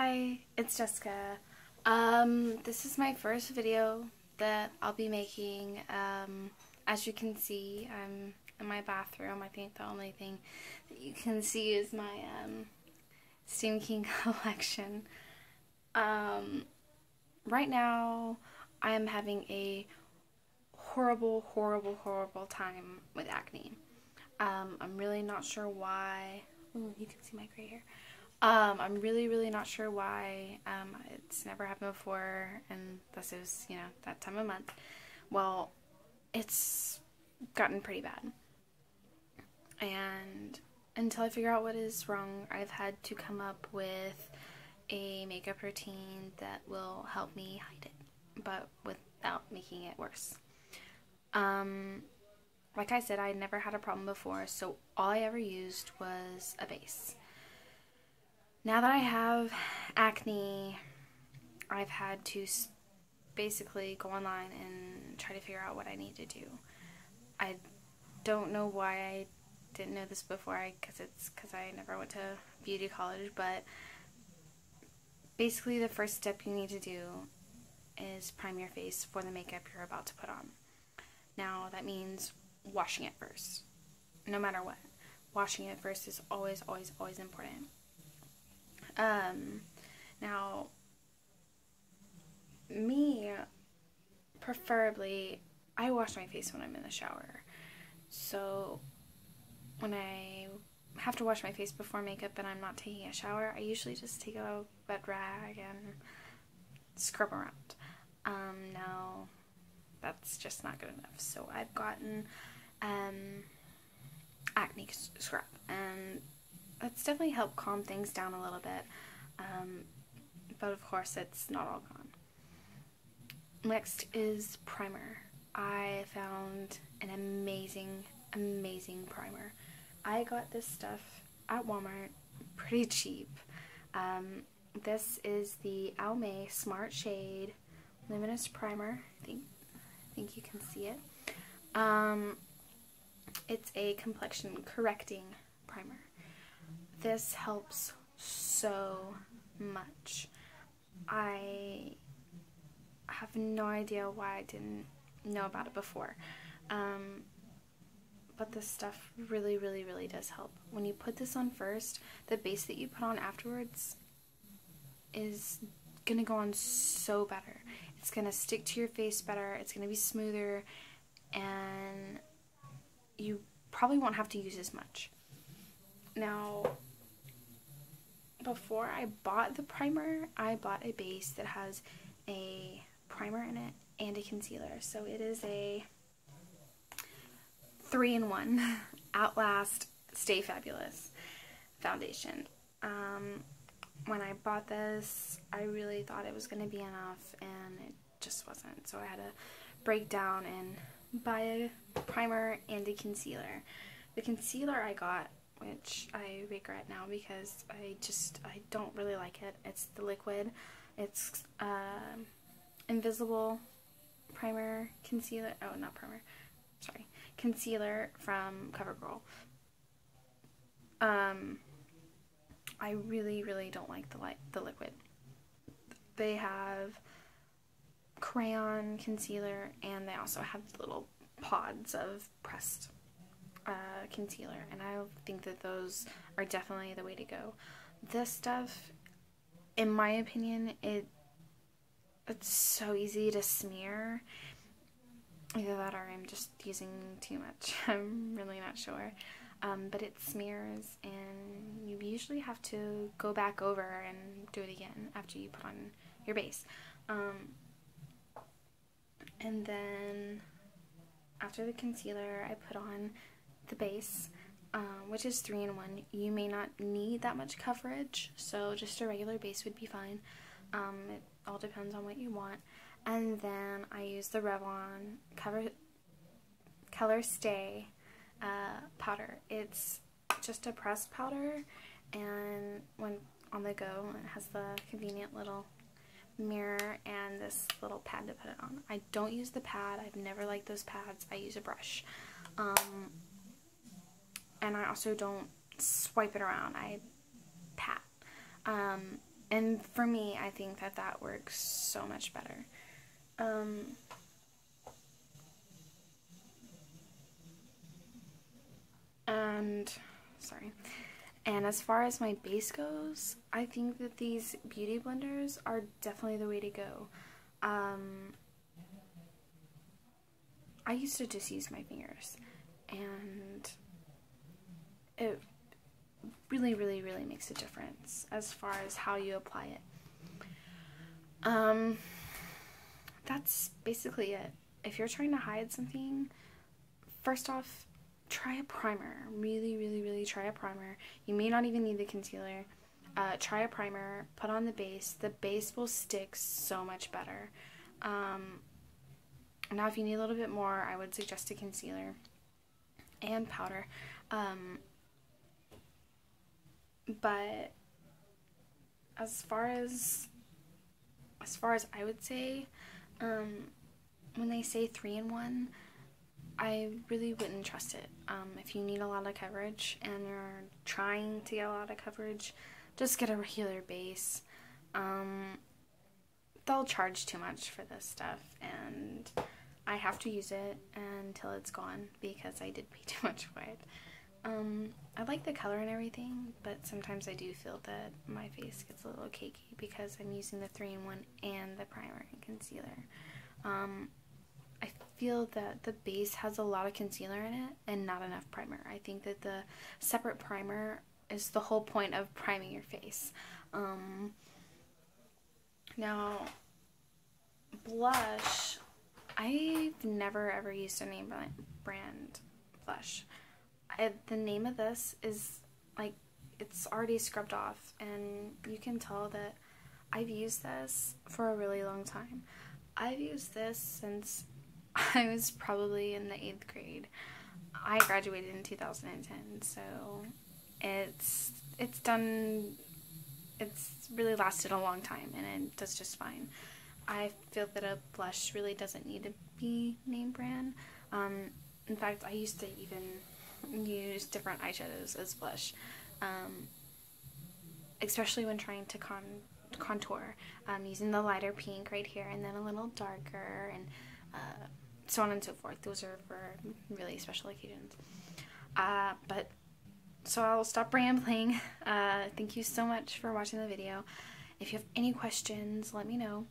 Hi, it's Jessica. This is my first video that I'll be making. As you can see, I'm in my bathroom. I think the only thing that you can see is my Stephen King collection. Right now, I am having a horrible time with acne. I'm really not sure why. Ooh, you can see my gray hair. I'm really not sure why. It's never happened before, and this is, you know, that time of month. Well, it's gotten pretty bad. And until I figure out what is wrong, I've had to come up with a makeup routine that will help me hide it, but without making it worse. Like I said, I never had a problem before, so all I ever used was a base. Now that I have acne, I've had to basically go online and try to figure out what I need to do. I don't know why I didn't know this before, because I never went to beauty college, but basically the first step you need to do is prime your face for the makeup you're about to put on. Now that means washing it first, no matter what. Washing it first is always important. Now, me, preferably, I wash my face when I'm in the shower. So, when I have to wash my face before makeup and I'm not taking a shower, I usually just take a wet rag and scrub around. Now, that's just not good enough. So, I've gotten, acne scrub, and that's definitely helped calm things down a little bit, but of course it's not all gone. Next is primer. I found an amazing primer. I got this stuff at Walmart pretty cheap. This is the Almay Smart Shade Luminous Primer. I think you can see it. It's a complexion correcting primer. This helps so much. I have no idea why I didn't know about it before. But this stuff really does help. When you put this on first, the base that you put on afterwards is gonna go on so better. It's gonna stick to your face better, it's gonna be smoother, and you probably won't have to use as much. Now, before I bought the primer, I bought a base that has a primer in it and a concealer. So it is a 3-in-1 Outlast Stay Fabulous foundation. When I bought this, I really thought it was going to be enough, and it just wasn't. So I had to break down and buy a primer and a concealer. The concealer I got, which I regret now because I don't really like it. It's the liquid. It's Invisible Primer Concealer. Oh, not primer. Sorry. Concealer from Covergirl. I really don't like the liquid. They have crayon concealer, and they also have little pods of pressed concealer, and I think that those are definitely the way to go. This stuff, in my opinion, it's so easy to smear. Either that or I'm just using too much. I'm really not sure. But it smears, and you usually have to go back over and do it again after you put on your base. And then after the concealer, I put on the base, which is 3-in-1. You may not need that much coverage, so just a regular base would be fine. It all depends on what you want. And then I use the Revlon Color Stay powder. It's just a pressed powder, and when on the go, it has the convenient little mirror and this little pad to put it on. I don't use the pad. I've never liked those pads. I use a brush. And I also don't swipe it around. I pat. And for me, I think that that works so much better. And, sorry. And as far as my base goes, I think that these beauty blenders are definitely the way to go. I used to just use my fingers, and it really, really, really makes a difference as far as how you apply it. That's basically it. If you're trying to hide something, first off, try a primer. Really, really, really try a primer. You may not even need the concealer. Try a primer, put on the base. The base will stick so much better. Now, if you need a little bit more, I would suggest a concealer and powder. But as far as I would say, when they say 3-in-1, I really wouldn't trust it. If you need a lot of coverage and you're trying to get a lot of coverage, just get a regular base. They'll charge too much for this stuff, and I have to use it until it's gone because I did pay too much for it. I like the color and everything, but sometimes I do feel that my face gets a little cakey because I'm using the 3-in-1 and the primer and concealer. I feel that the base has a lot of concealer in it and not enough primer. I think that the separate primer is the whole point of priming your face. Now, blush, I've never ever used a name brand blush. The name of this is like, it's already scrubbed off, and you can tell that I've used this for a really long time. I've used this since I was probably in the 8th grade. I graduated in 2010, so it's really lasted a long time, and it does just fine. I feel that a blush really doesn't need to be name brand. In fact, I used to even use different eyeshadows as blush, especially when trying to contour, using the lighter pink right here and then a little darker, and so on and so forth. Those are for really special occasions. So I'll stop rambling. Thank you so much for watching the video. If you have any questions, let me know.